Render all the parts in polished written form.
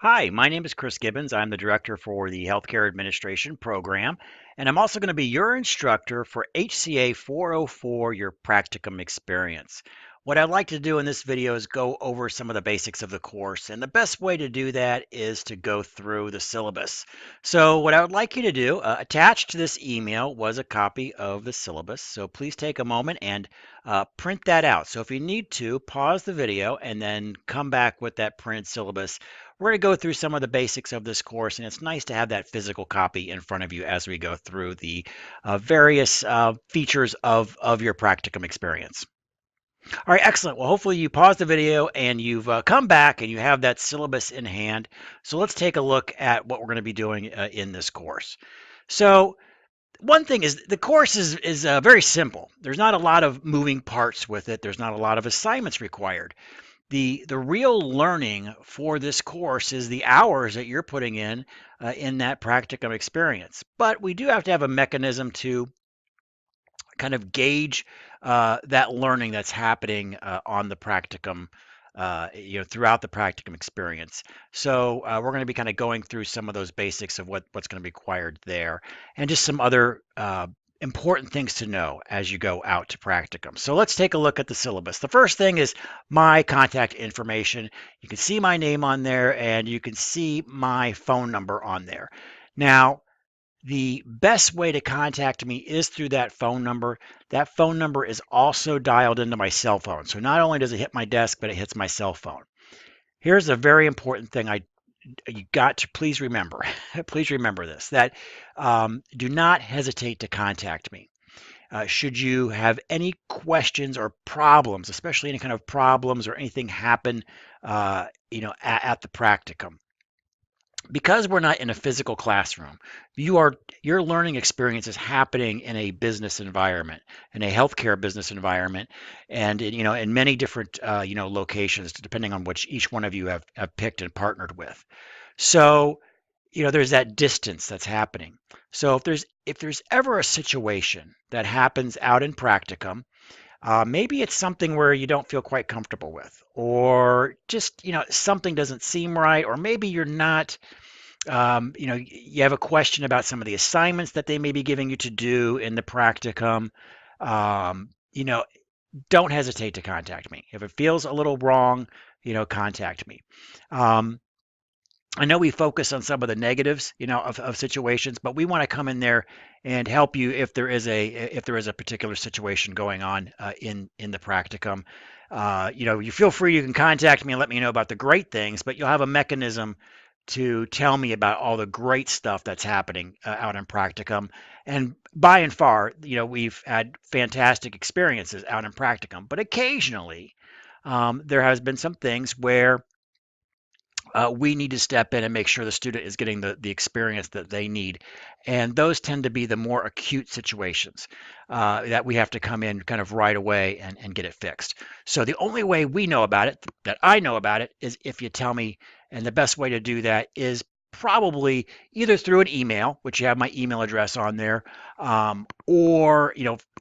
Hi, my name is Chris Gibbons. I'm the director for the Healthcare Administration program, and I'm also going to be your instructor for HCA 404, your practicum experience. What I'd like to do in this video is go over some of the basics of the course, and the best way to do that is to go through the syllabus. So what I would like you to do, attached to this email was a copy of the syllabus, so please take a moment and print that out. So if you need to, pause the video and then come back with that printed syllabus. We're going to go through some of the basics of this course, and it's nice to have that physical copy in front of you as we go through the various features of your practicum experience. All right, excellent. Well, hopefully you paused the video and you've come back and you have that syllabus in hand. So let's take a look at what we're going to be doing in this course. So one thing is the course is very simple. There's not a lot of moving parts with it. There's not a lot of assignments required. The real learning for this course is the hours that you're putting in that practicum experience. But we do have to have a mechanism to kind of gauge that learning that's happening on the practicum, throughout the practicum experience. So we're going to be kind of going through some of those basics of what's going to be required there, and just some other important things to know as you go out to practicum. So let's take a look at the syllabus. The first thing is my contact information. You can see my name on there, and you can see my phone number on there. Now, the best way to contact me is through that phone number. That phone number is also dialed into my cell phone. So not only does it hit my desk, but it hits my cell phone. Here's a very important thing you got to please remember. Please remember this, that do not hesitate to contact me. Should you have any questions or problems, especially any kind of problems or anything happen, at the practicum, because we're not in a physical classroom, your learning experience is happening in a business environment, in a healthcare business environment, and in many different locations, depending on which each one of you have picked and partnered with. So there's that distance that's happening. So if there's ever a situation that happens out in practicum, maybe it's something where you don't feel quite comfortable with, or just something doesn't seem right, or maybe you're not you have a question about some of the assignments that they may be giving you to do in the practicum. Um, you know, don't hesitate to contact me. If it feels a little wrong, contact me. Um, I know we focus on some of the negatives, of situations, but we want to come in there and help you if there is a particular situation going on in the practicum. You feel free. You can contact me and let me know about the great things, but you'll have a mechanism to tell me about all the great stuff that's happening out in practicum. And by and far, we've had fantastic experiences out in practicum, but occasionally there has been some things where we need to step in and make sure the student is getting the experience that they need. And those tend to be the more acute situations that we have to come in kind of right away and get it fixed. So the only way we know about it, that I know about it, is if you tell me. And the best way to do that is probably either through an email, which you have my email address on there, or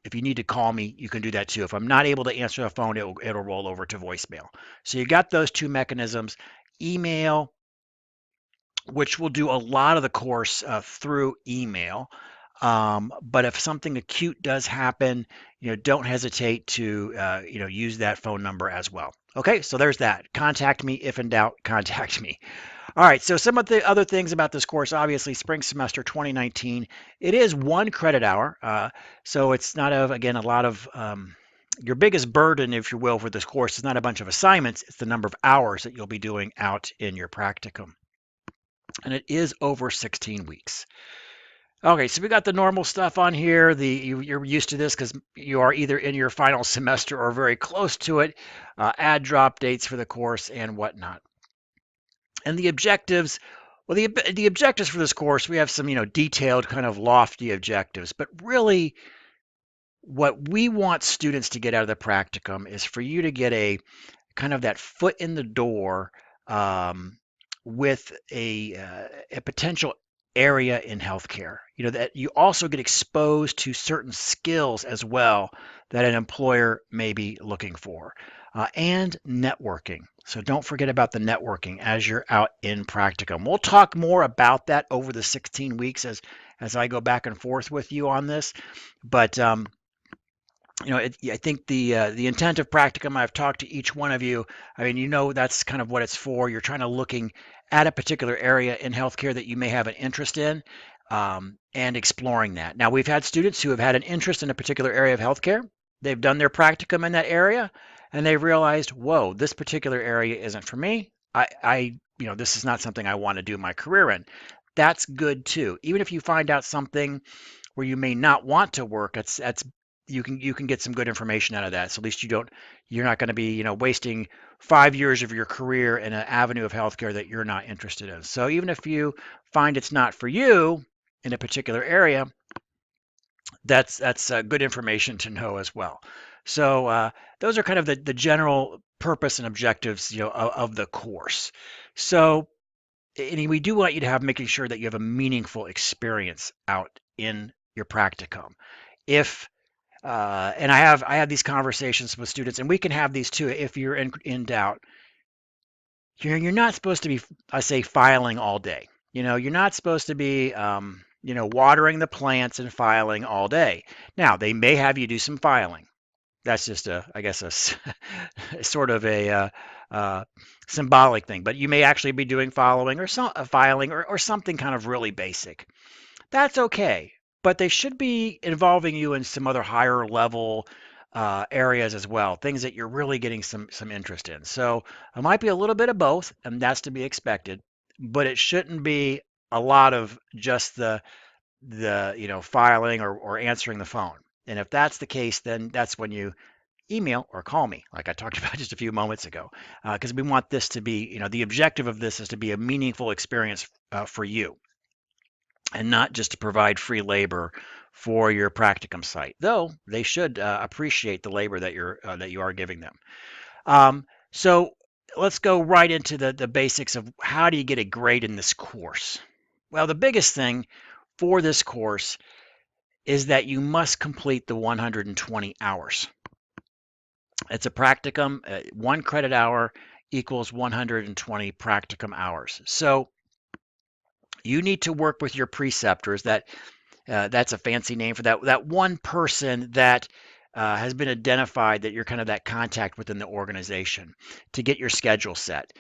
if you need to call me, you can do that too. If I'm not able to answer the phone, it'll roll over to voicemail. So you got those two mechanisms: email, which will do a lot of the course through email. But if something acute does happen, don't hesitate to use that phone number as well. Okay, so there's that. Contact me if in doubt. Contact me. All right, so some of the other things about this course, obviously, spring semester 2019, it is 1 credit hour. So it's not, again, a lot of your biggest burden, if you will, for this course is not a bunch of assignments. It's the number of hours that you'll be doing out in your practicum. And it is over 16 weeks. Okay, so we got the normal stuff on here. You're used to this because you are either in your final semester or very close to it. Add drop dates for the course and whatnot. And the objectives, well, the objectives for this course, we have some, detailed kind of lofty objectives, but really what we want students to get out of the practicum is for you to get a kind of that foot in the door with a potential area in healthcare. That you also get exposed to certain skills as well that an employer may be looking for, and networking. So don't forget about the networking as you're out in practicum. We'll talk more about that over the 16 weeks as I go back and forth with you on this. But I think the intent of practicum, I've talked to each one of you. I mean, that's kind of what it's for. You're trying to looking at a particular area in healthcare that you may have an interest in, and exploring that. Now, we've had students who have had an interest in a particular area of healthcare. They've done their practicum in that area, and they've realized, whoa, this particular area isn't for me. This is not something I want to do my career in. That's good too. Even if you find out something where you may not want to work, that's you can get some good information out of that. So at least you're not going to be wasting 5 years of your career in an avenue of healthcare that you're not interested in. So even if you find it's not for you in a particular area, that's good information to know as well. So those are kind of the general purpose and objectives of the course. So and we do want you to have making sure that you have a meaningful experience out in your practicum. If and I have these conversations with students, and we can have these too if you're in doubt. You're not supposed to be, I say, filing all day. You're not supposed to be, watering the plants and filing all day. Now, they may have you do some filing. That's just I guess, sort of a symbolic thing. But you may actually be doing following or filing or something kind of really basic. That's okay, but they should be involving you in some other higher level areas as well, things that you're really getting some interest in. So it might be a little bit of both, and that's to be expected, but it shouldn't be a lot of just the filing or answering the phone. And if that's the case, then that's when you email or call me, like I talked about just a few moments ago, because we want this to be, the objective of this is to be a meaningful experience for you, and not just to provide free labor for your practicum site, though they should appreciate the labor that you are giving them. So let's go right into the basics of how do you get a grade in this course. Well, the biggest thing for this course is that you must complete the 120 hours. It's a practicum. 1 credit hour equals 120 practicum hours. So you need to work with your preceptors. That's a fancy name for that one person that has been identified, that you're kind of that contact within the organization, to get your schedule set.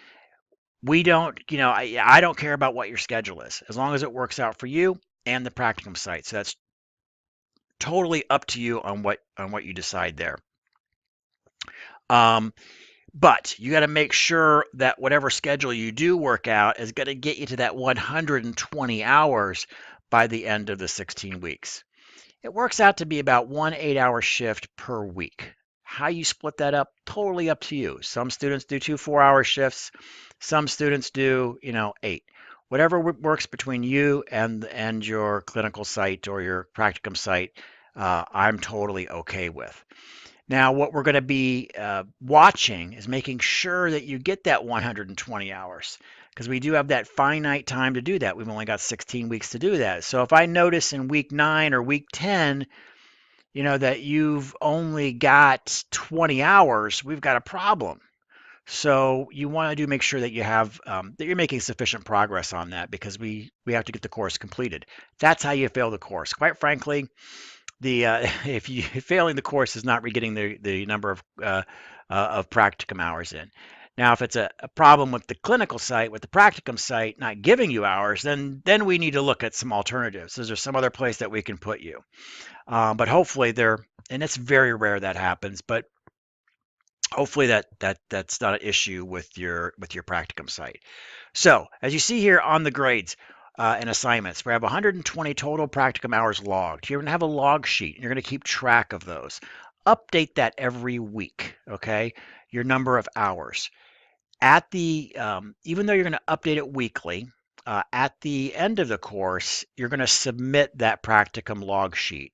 We don't, I don't care about what your schedule is, as long as it works out for you and the practicum site. So that's totally up to you on what you decide there. But you got to make sure that whatever schedule you do work out is going to get you to that 120 hours by the end of the 16 weeks. It works out to be about 1 8-hour shift per week. How you split that up, totally up to you. Some students do 2 4-hour shifts. Some students do, 8. Whatever works between you and your clinical site or your practicum site, I'm totally okay with. Now, what we're going to be watching is making sure that you get that 120 hours, because we do have that finite time to do that. We've only got 16 weeks to do that. So if I notice in week 9 or week 10, that you've only got 20 hours, we've got a problem. So you want to make sure that you have that you're making sufficient progress on that, because we have to get the course completed. That's how you fail the course. Quite frankly, the if you failing the course is not getting the number of practicum hours in. Now, if it's a problem with the clinical site, with the practicum site not giving you hours, then we need to look at some alternatives. Is there some other place that we can put you? But hopefully and it's very rare that happens, but hopefully that's not an issue with your practicum site. So as you see here on the grades and assignments, we have 120 total practicum hours logged. You're going to have a log sheet, and you're going to keep track of those. Update that every week, okay? Your number of hours. Even though you're going to update it weekly, at the end of the course, you're going to submit that practicum log sheet.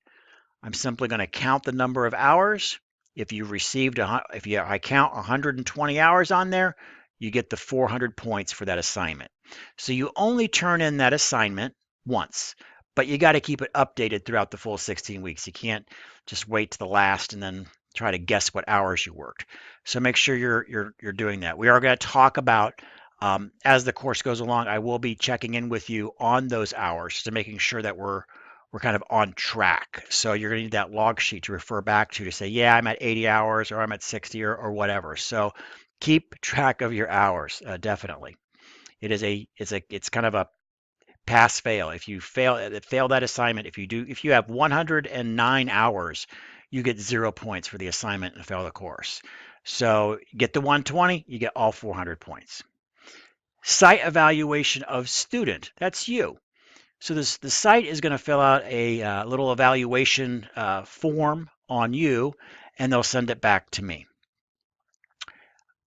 I'm simply going to count the number of hours. If I count 120 hours on there, you get the 400 points for that assignment. So you only turn in that assignment once, but you got to keep it updated throughout the full 16 weeks. You can't just wait to the last and then try to guess what hours you worked. So make sure you're doing that. We are going to talk about as the course goes along. I will be checking in with you on those hours to making sure that we're kind of on track. So you're going to need that log sheet to refer back to say, yeah, I'm at 80 hours or I'm at 60 or whatever. So keep track of your hours, definitely. It's kind of a pass fail. If you fail that assignment, if you have 109 hours, you get 0 points for the assignment and fail the course. So get the 120, you get all 400 points. Site evaluation of student, that's you. So the site is going to fill out a little evaluation form on you, and they'll send it back to me.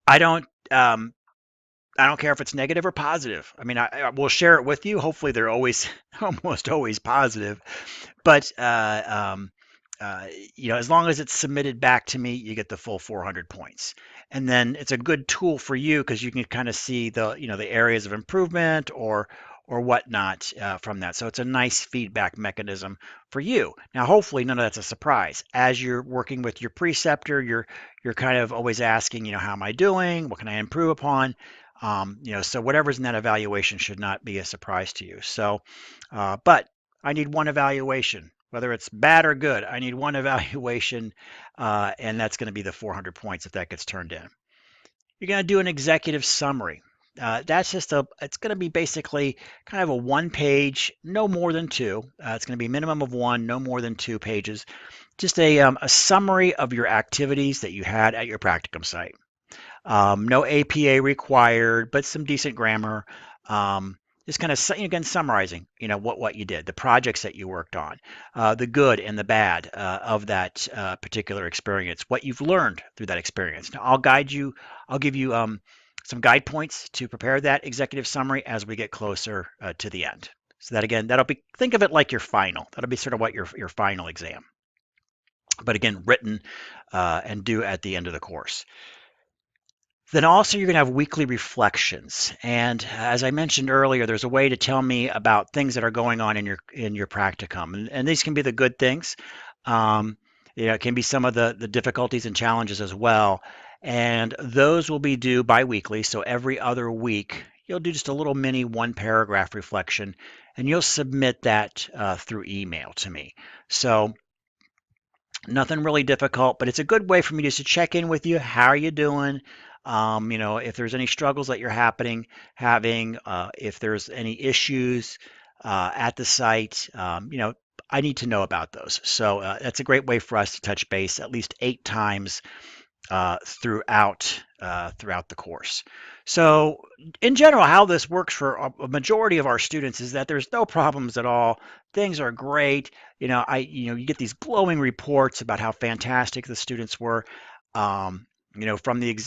I don't um, I don't care if it's negative or positive. I mean, I will share it with you. Hopefully, they're always almost always positive. But uh, as long as it's submitted back to me, you get the full 400 points. And then it's a good tool for you because you can kind of see the areas of improvement or whatnot from that. So it's a nice feedback mechanism for you. Now, hopefully, none of that's a surprise. As you're working with your preceptor, you're kind of always asking, how am I doing? What can I improve upon? So whatever's in that evaluation should not be a surprise to you. So, but I need one evaluation, whether it's bad or good. I need one evaluation, and that's going to be the 400 points if that gets turned in. You're going to do an executive summary. It's going to be basically kind of a 1 page, no more than two. It's going to be a minimum of one, no more than 2 pages. Just a summary of your activities that you had at your practicum site. No APA required, but some decent grammar. Just kind of again summarizing, what you did, the projects that you worked on, the good and the bad of that particular experience, what you've learned through that experience. Now, I'll give you some guide points to prepare that executive summary as we get closer to the end. So that again, think of it like your final. That'll be sort of what your final exam. But again, written and due at the end of the course. Then also you're going to have weekly reflections. And as I mentioned earlier, there's a way to tell me about things that are going on in your practicum. And these can be the good things. It can be some of the difficulties and challenges as well. And those will be due biweekly. So every other week, you'll do just a little mini 1 paragraph reflection, and you'll submit that through email to me. So nothing really difficult, but it's a good way for me just to check in with you. How are you doing? If there's any struggles that you're having, if there's any issues at the site, I need to know about those. So that's a great way for us to touch base at least 8 times throughout the course. So in general, how this works for a majority of our students is that there's no problems at all. Things are great. You get these glowing reports about how fantastic the students were. From the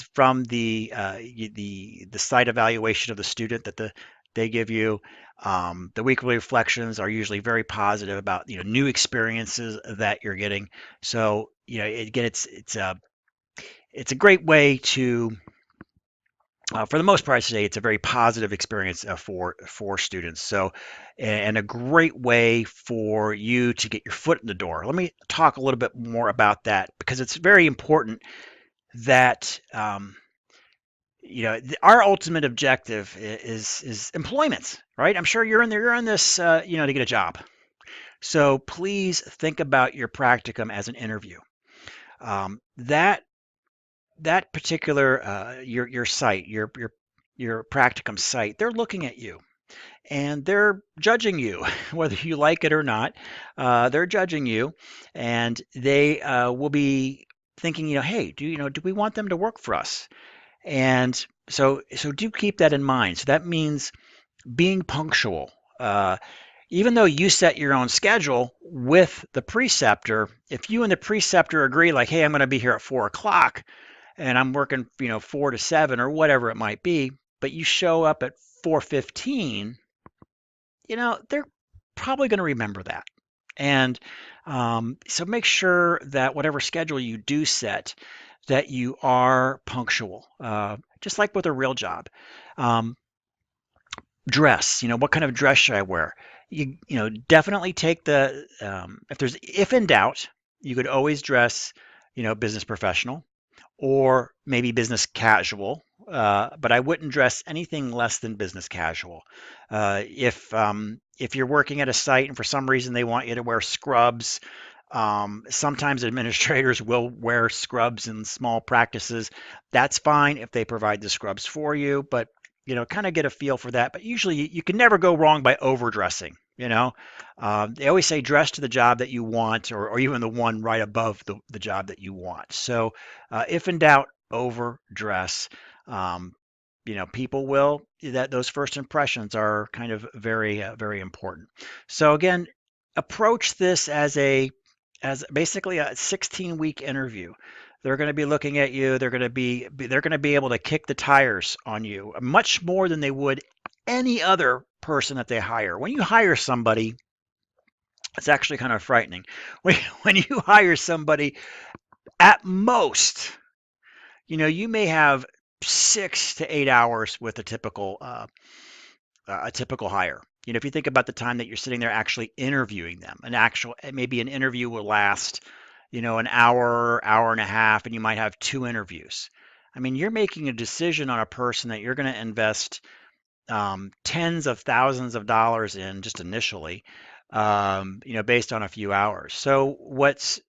site evaluation of the student that they give you. The weekly reflections are usually very positive about new experiences that you're getting. So again, it's a great way to, for the most part, I say it's a very positive experience for students. So, and a great way for you to get your foot in the door. Let me talk a little bit more about that because it's very important that our ultimate objective is employment, right? I'm sure you're in this to get a job. So please think about your practicum as an interview. That particular your site, your practicum site, they're looking at you and they're judging you, whether you like it or not. They're judging you, and they will be thinking, hey, do we want them to work for us? And so do keep that in mind. So that means being punctual. Even though you set your own schedule with the preceptor, if you and the preceptor agree, like, hey, I'm going to be here at 4 o'clock and I'm working, 4 to 7 or whatever it might be, but you show up at 4:15, they're probably going to remember that. And so make sure that whatever schedule you do set, that you are punctual, just like with a real job. Dress, what kind of dress should I wear? Definitely take if in doubt, you could always dress, business professional or maybe business casual. But I wouldn't dress anything less than business casual. If you're working at a site and for some reason they want you to wear scrubs, sometimes administrators will wear scrubs in small practices. That's fine if they provide the scrubs for you, but kind of get a feel for that. But usually you can never go wrong by overdressing. They always say dress to the job that you want, or even the one right above the job that you want. So if in doubt, overdress. Um, people will that those first impressions are kind of very important. So again, approach this as basically a 16-week interview. They're going to be looking at you. They're going to be able to kick the tires on you much more than they would any other person that they hire. When you hire somebody, it's actually kind of frightening. When you hire somebody, at most, you may have 6 to 8 hours with a typical hire. If you think about the time that you're sitting there actually interviewing them, maybe an interview will last, an hour and a half, and you might have two interviews. I mean, you're making a decision on a person that you're going to invest tens of thousands of dollars in just initially, based on a few hours. So what's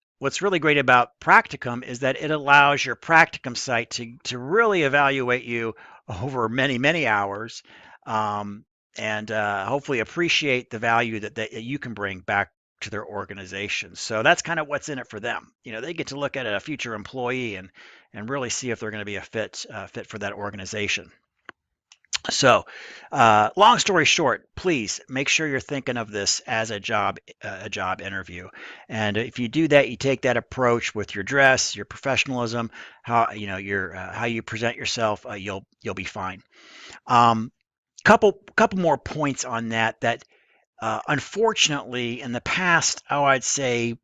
really great about practicum is that it allows your practicum site to really evaluate you over many hours, um, and hopefully appreciate the value that you can bring back to their organization. So that's kind of what's in it for them. They get to look at a future employee and really see if they're going to be a fit for that organization. So, long story short, please make sure you're thinking of this as a job interview. And if you do that, you take that approach with your dress, your professionalism, how you present yourself, you'll be fine. Um, couple more points on that unfortunately in the past, I'd say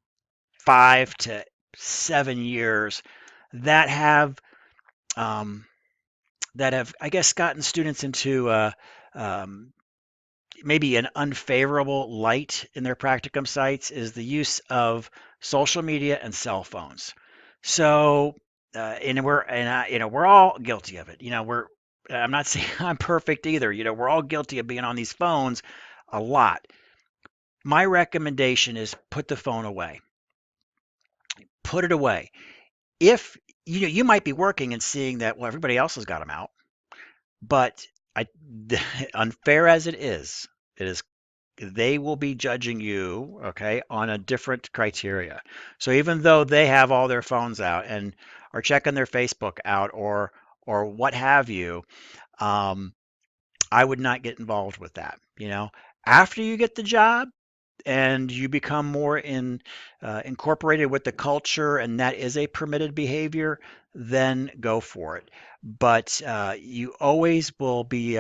5 to 7 years, that have um, I guess, gotten students into um, maybe an unfavorable light in their practicum sites is the use of social media and cell phones. So, we're all guilty of it. I'm not saying I'm perfect either. We're all guilty of being on these phones a lot. My recommendation is put the phone away. Put it away. If you might be working and seeing that, well, everybody else has got them out. But I, unfair as it is they will be judging you, okay, on a different criteria. So even though they have all their phones out and are checking their Facebook out or what have you, um, I would not get involved with that. After you get the job and you become more incorporated with the culture, and that is a permitted behavior, then go for it. But you always will be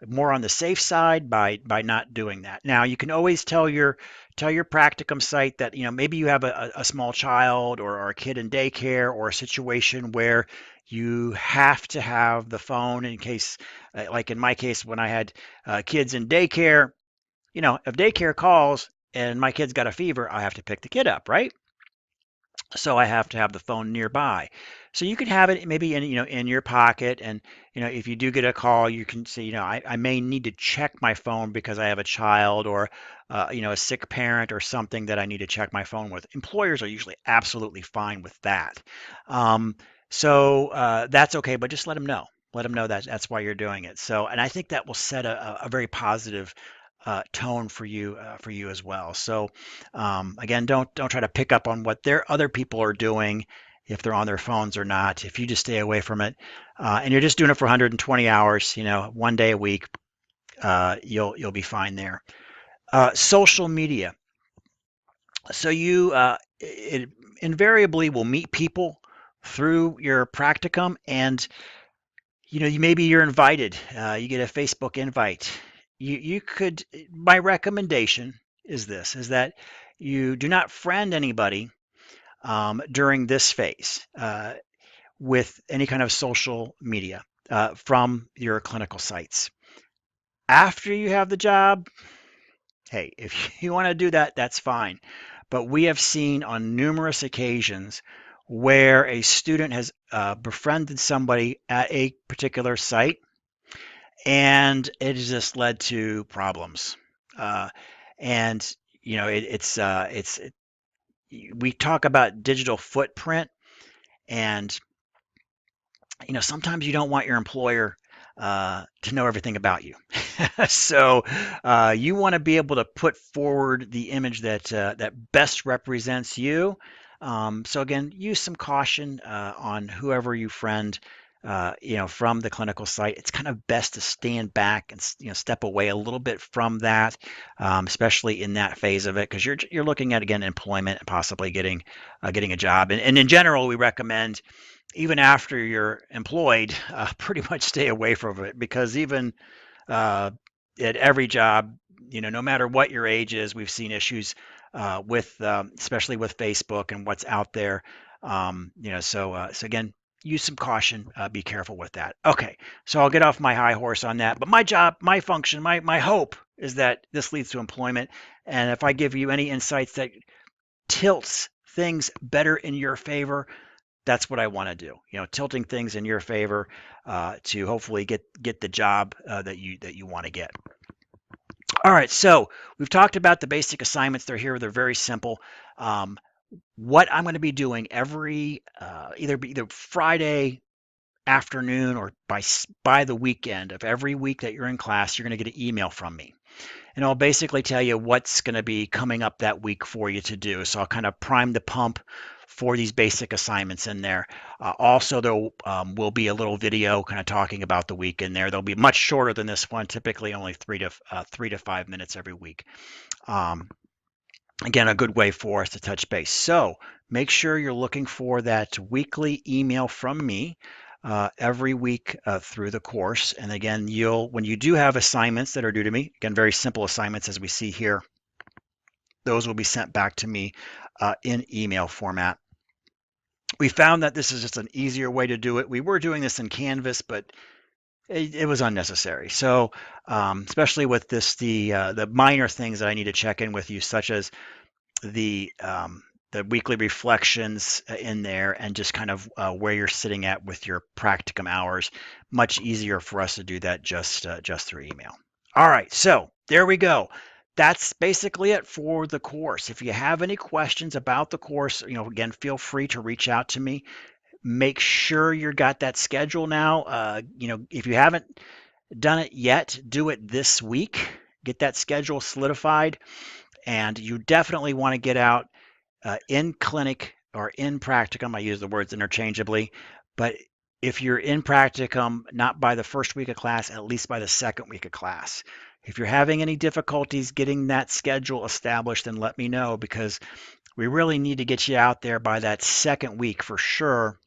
more on the safe side by not doing that. Now you can always tell your practicum site that maybe you have a small child or a kid in daycare or a situation where you have to have the phone in case, like in my case when I had kids in daycare. If daycare calls and my kid's got a fever, I have to pick the kid up, right? So I have to have the phone nearby. So you can have it maybe in your pocket, and if you do get a call, you can say, I may need to check my phone because I have a child or a sick parent or something that I need to check my phone with. Employers are usually absolutely fine with that. Um, so that's okay, but just let them know. Let them know that that's why you're doing it. So, and I think that will set a very positive tone for you as well. So again, don't try to pick up on what other people are doing, if they're on their phones or not. If you just stay away from it, and you're just doing it for 120 hours, one day a week, you'll be fine there. Social media. So it invariably will meet people through your practicum, and maybe you're invited. You get a Facebook invite. You could. My recommendation is that you do not friend anybody during this phase with any kind of social media from your clinical sites. After you have the job, hey, if you want to do that, that's fine. But we have seen on numerous occasions where a student has befriended somebody at a particular site, and it has just led to problems. Uh, and you know, we talk about digital footprint, and sometimes you don't want your employer to know everything about you. So you want to be able to put forward the image that best represents you. So again, use some caution on whoever you friend. From the clinical site, it's kind of best to stand back and step away a little bit from that, especially in that phase of it, because you're looking at again employment and possibly getting a job. And in general, we recommend even after you're employed, pretty much stay away from it because even uh, at every job, no matter what your age is, we've seen issues with, especially with Facebook and what's out there. So again, use some caution. Be careful with that. Okay, so I'll get off my high horse on that. But my job, my function, my hope is that this leads to employment. And if I give you any insights that tilts things better in your favor, that's what I want to do. Tilting things in your favor to hopefully get the job that you want to get. All right, so we've talked about the basic assignments. They're here. They're very simple. Um, what I'm going to be doing every either Friday afternoon or by the weekend of every week that you're in class, you're going to get an email from me. And I'll basically tell you what's going to be coming up that week for you to do. So I'll kind of prime the pump for these basic assignments in there. Also, there will be a little video kind of talking about the week in there. They'll be much shorter than this one, typically only 3 to 5 minutes every week. Um, Again, a good way for us to touch base. So make sure you're looking for that weekly email from me every week through the course. And again, when you do have assignments that are due to me, again, very simple assignments as we see here, those will be sent back to me in email format. We found that this is just an easier way to do it. We were doing this in Canvas, but it was unnecessary. So, especially with the minor things that I need to check in with you, such as the weekly reflections in there and just kind of where you're sitting at with your practicum hours. Much easier for us to do that just through email. All right, so there we go. That's basically it for the course. If you have any questions about the course, again, feel free to reach out to me. Make sure you got that schedule now. If you haven't done it yet, do it this week. Get that schedule solidified, and you definitely want to get out in clinic or in practicum. I use the words interchangeably, but if you're in practicum, not by the first week of class, at least by the second week of class. If you're having any difficulties getting that schedule established, then let me know, because we really need to get you out there by that second week for sure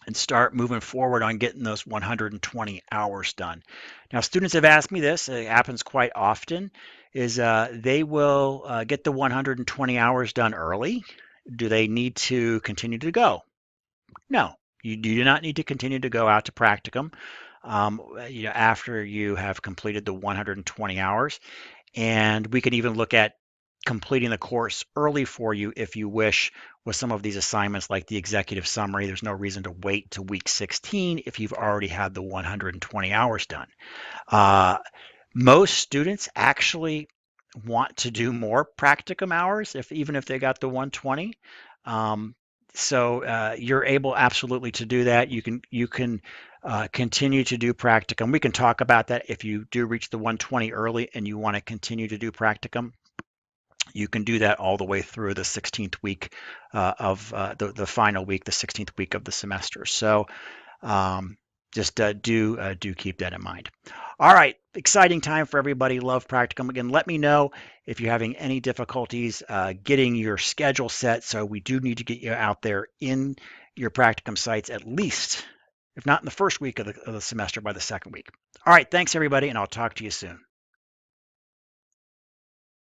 and start moving forward on getting those 120 hours done. Now, students have asked me this, it happens quite often, is they will get the 120 hours done early. Do they need to continue to go? No, you do not need to continue to go out to practicum after you have completed the 120 hours. And we can even look at completing the course early for you if you wish with some of these assignments like the executive summary. There's no reason to wait to week 16 if you've already had the 120 hours done. Uh, Most students actually want to do more practicum hours even if they got the 120. So you're able absolutely to do that. You can continue to do practicum. We can talk about that if you do reach the 120 early and you want to continue to do practicum. You can do that all the way through the 16th week of the final week, the 16th week of the semester. So just do keep that in mind. All right, exciting time for everybody. Love practicum. Again, let me know if you're having any difficulties getting your schedule set. So we do need to get you out there in your practicum sites at least, if not in the first week of the semester, by the second week. All right, thanks everybody, and I'll talk to you soon.